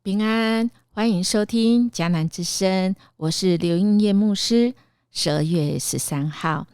平安，欢迎收听迦南之声，我是刘英叶牧师。12月13号，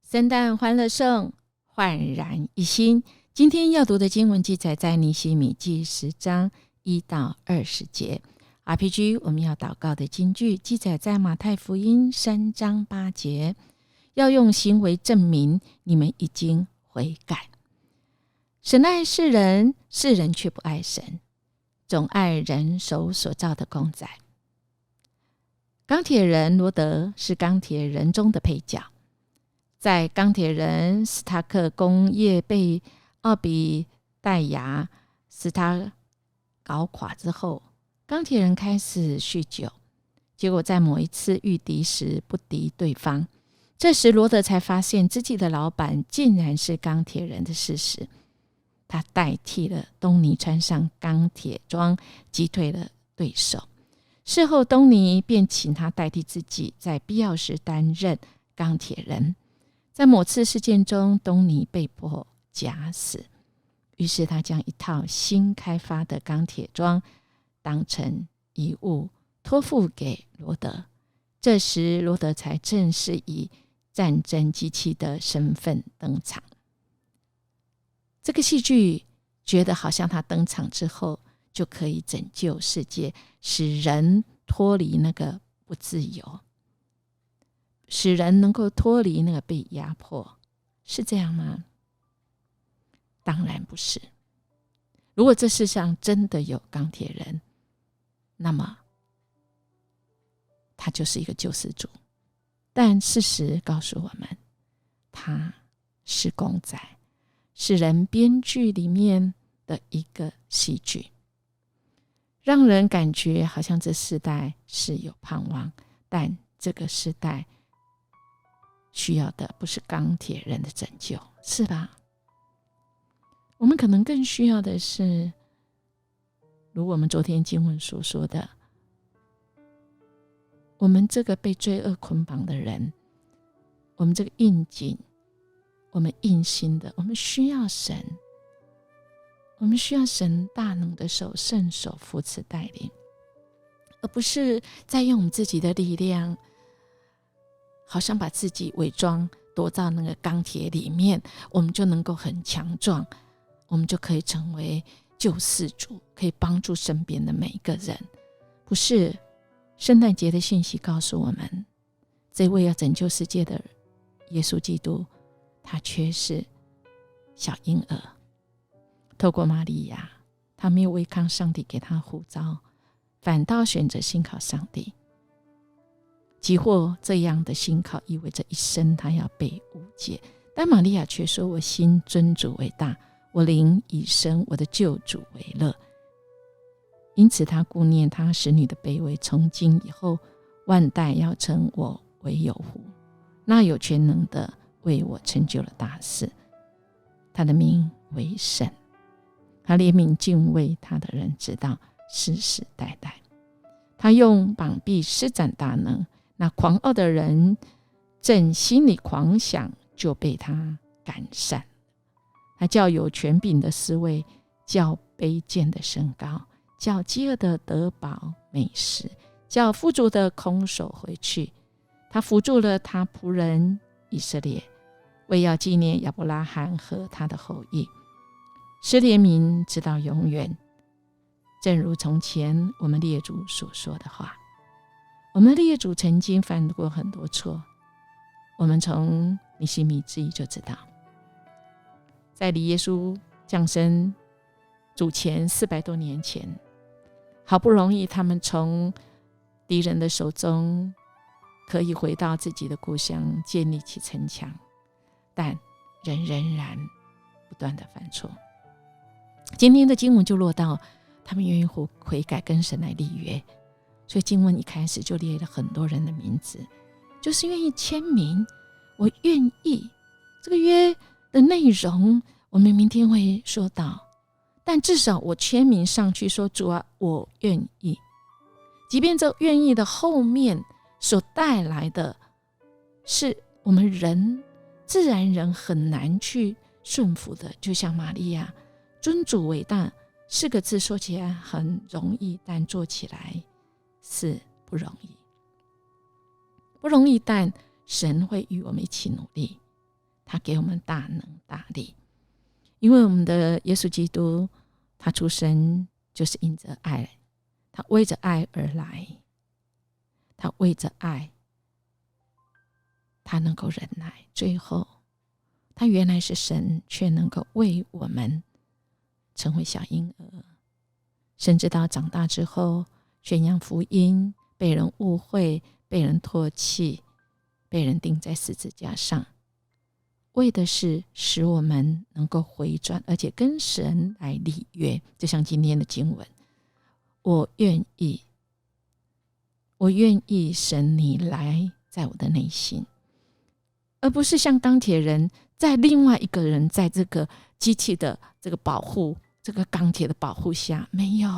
圣诞欢乐颂，焕然一新。今天要读的经文记载在尼希米记10章1到20节。RPG 我们要祷告的金句记载在马太福音3章8节，要用行为证明你们已经悔改。神爱世人，世人却不爱神，总爱人手所造的公仔。钢铁人罗德是钢铁人中的配角，在钢铁人斯塔克工业被奥比戴亚斯塔搞垮之后，钢铁人开始酗酒，结果在某一次御敌时不敌对方。这时罗德才发现自己的老板竟然是钢铁人的事实。他代替了东尼穿上钢铁装，击退了对手。事后东尼便请他代替自己，在必要时担任钢铁人。在某次事件中，东尼被迫假死，于是他将一套新开发的钢铁装当成遗物托付给罗德。这时罗德才正式以战争机器的身份登场。这个戏剧觉得好像他登场之后就可以拯救世界，使人脱离那个不自由，使人能够脱离那个被压迫，是这样吗？当然不是。如果这世上真的有钢铁人，那么他就是一个救世主。但事实告诉我们，他是公仔，是人编剧里面的一个戏剧，让人感觉好像这世代是有盼望，但这个世代需要的不是钢铁人的拯救，是吧？我们可能更需要的是，如我们昨天经文所说的，我们这个被罪恶捆绑的人，我们这个硬颈，我们硬心的，我们需要神，我们需要神大能的手圣手扶持带领，而不是再用我们自己的力量，好像把自己伪装躲到那个钢铁里面，我们就能够很强壮，我们就可以成为救世主，可以帮助身边的每一个人。不是，圣诞节的信息告诉我们，这位要拯救世界的耶稣基督，他却是小婴儿。透过玛利亚，他没有违抗上帝给他呼召，反倒选择信靠上帝。即或这样的信靠意味着一生他要被误解，但玛利亚却说，我心尊主为大，我灵以生我的救主为乐。因此他顾念他使女的卑微，从今以后万代要称我为有福。那有全能的为我成就了大事，他的名为神，他怜悯敬畏他的人直到世世代代。他用膀臂施展大能，那狂傲的人正心里狂想，就被他赶散。他叫有权柄的思维，叫卑贱的升高，叫饥饿的得饱美食，叫富足的空手回去。他扶助了他仆人以色列，为要纪念亚伯拉罕和他的后裔，施怜悯直到永远。正如从前我们列祖所说的话，我们列祖曾经犯过很多错，我们从尼希米之役就知道，在离耶稣降生主前400多年前，好不容易他们从敌人的手中可以回到自己的故乡，建立起城墙，但人仍然不断的犯错。今天的经文就落到他们愿意悔改，跟神来立约。所以经文一开始就列了很多人的名字，就是愿意签名，我愿意。这个约的内容我们明天会说到，但至少我签名上去说，主啊，我愿意。即便这愿意的后面所带来的是我们人自然人很难去顺服的，就像玛利亚尊主为大， 4个字说起来很容易，但做起来是不容易。不容易，但神会与我们一起努力，他给我们大能大力。因为我们的耶稣基督，他出生就是因着爱，他为着爱而来，他为着爱，他能够忍耐，最后他原来是神，却能够为我们成为小婴儿，甚至到长大之后宣扬福音，被人误会，被人唾弃，被人钉在十字架上，为的是使我们能够回转，而且跟神来立约。就像今天的经文，我愿意神你来在我的内心，而不是像钢铁人在另外一个人在这个机器的这个保护，这个钢铁的保护下。没有，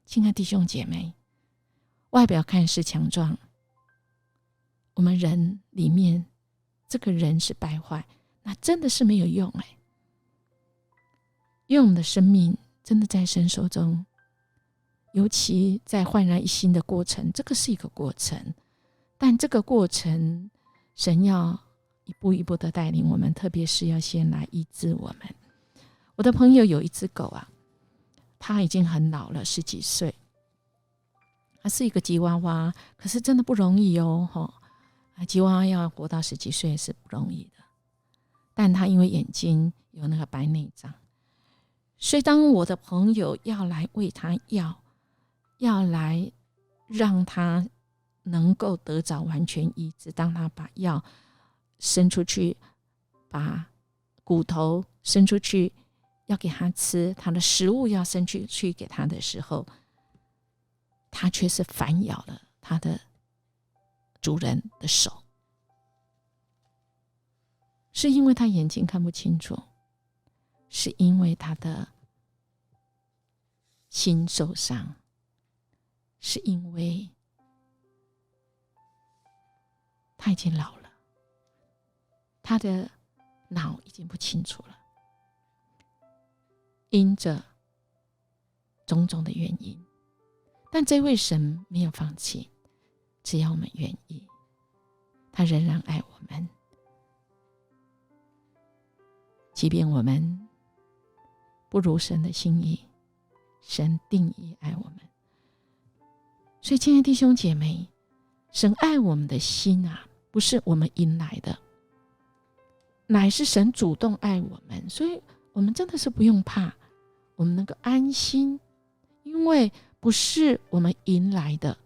亲爱的弟兄姐妹，外表看似强壮，我们人里面这个人是败坏，那真的是没有用。因为我们的生命真的在神手中，尤其在焕然一新的过程，这个是一个过程，但这个过程神要一步一步的带领我们，特别是要先来医治我们。我的朋友有一只狗啊，它已经很老了，10几岁，它是一个吉娃娃，可是真的不容易哦。吉娃娃要活到10几岁是不容易的，但它因为眼睛有那个白内障，所以当我的朋友要来喂它药，要来让它能够得着完全医治，当他把药伸出去，把骨头伸出去要给他吃，他的食物要伸出去给他的时候，他却是反咬了他的主人的手。是因为他眼睛看不清楚，是因为他的心受伤，是因为他已经老了，他的脑已经不清楚了。因着种种的原因，但这位神没有放弃，只要我们愿意，他仍然爱我们。即便我们不如神的心意，神定义爱我们。所以亲爱的弟兄姐妹，神爱我们的心啊，不是我们迎来的，乃是神主动爱我们。所以我们真的是不用怕，我们能够安心，因为不是我们迎来的，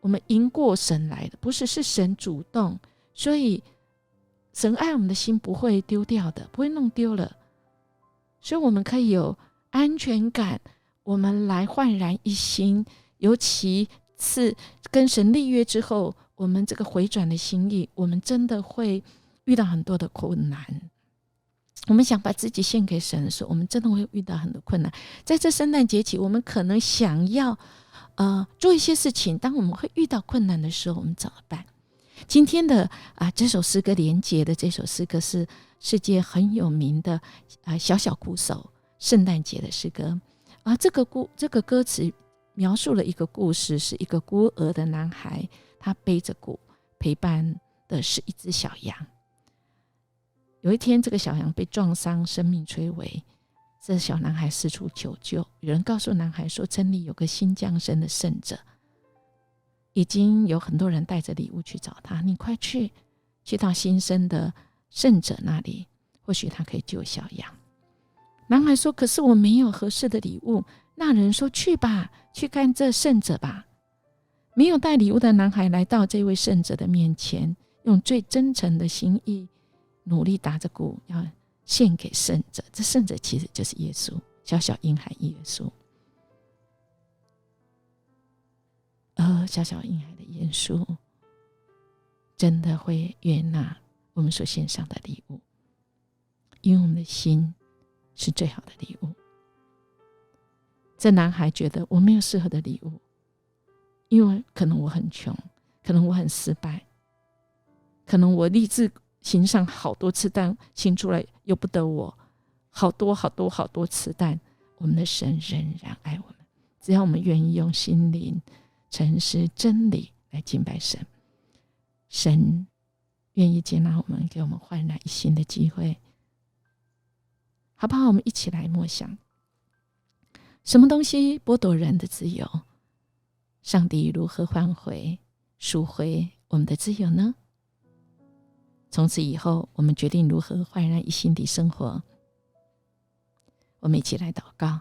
我们迎过神来的，不是，是神主动。所以神爱我们的心不会丢掉的，不会弄丢了。所以我们可以有安全感，我们来焕然一新。尤其是跟神立约之后，我们这个回转的心意，我们真的会遇到很多的困难。我们想把自己献给神的时候，我们真的会遇到很多困难。在这圣诞节期，我们可能想要做一些事情，当我们会遇到困难的时候，我们怎么办？今天的这首诗歌连结的这首诗歌是世界很有名的小小鼓手圣诞节的诗歌。这个歌词描述了一个故事，是一个孤儿的男孩，他背着鼓，陪伴的是一只小羊。有一天，这个小羊被撞伤，生命垂危，这小男孩四处求救。有人告诉男孩说，城里有个新降生的圣者，已经有很多人带着礼物去找他，你快去到新生的圣者那里，或许他可以救小羊。男孩说，可是我没有合适的礼物。那人说，去吧，去看这圣者吧。没有带礼物的男孩来到这位圣者的面前，用最真诚的心意努力打着鼓，要献给圣者。这圣者其实就是耶稣，小小婴孩耶稣。而小小婴孩的耶稣真的会悦纳我们所献上的礼物，因为我们的心是最好的礼物。这男孩觉得我没有适合的礼物，因为可能我很穷，可能我很失败，可能我立志行上好多次，但行出来由不得我好多次，但我们的神仍然爱我们。只要我们愿意用心灵、诚实、真理来敬拜神，神愿意接纳我们，给我们焕然一新的机会。好不好？我们一起来默想，什么东西剥夺人的自由？上帝如何赎回我们的自由呢？从此以后，我们决定如何焕然一新地生活。我们一起来祷告。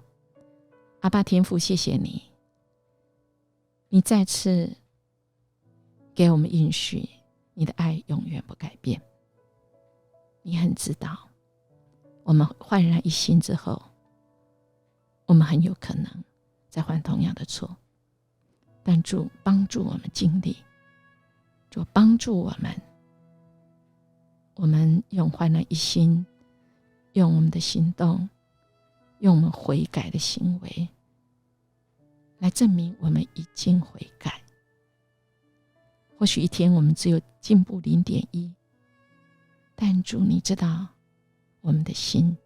阿爸天父，谢谢你，你再次给我们应许，你的爱永远不改变。你很知道，我们焕然一新之后，我们很有可能再犯同样的错，但主帮助我们经历，主帮助我们用焕然一新，用我们的行动，用我们悔改的行为来证明我们已经悔改。或许一天我们只有进步0.1，但主你知道我们的心，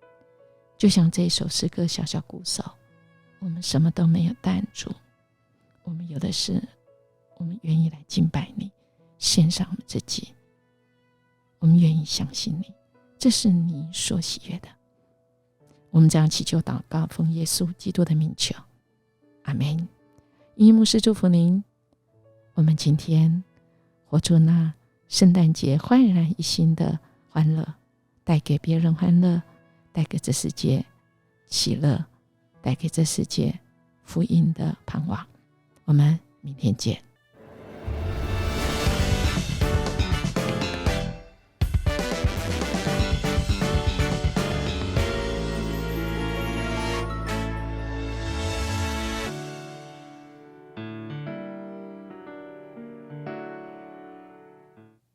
就像这首诗歌小小鼓手，我们什么都没有，但主我们有的是，我们愿意来敬拜你，献上我们自己，我们愿意相信你，这是你所喜悦的。我们这样祈求祷告，奉耶稣基督的名求，阿们。音乐牧师祝福您，我们今天活出那圣诞节焕然一新的欢乐，带给别人欢乐，带给这世界喜乐，带给这世界福音的盼望。我们明天见。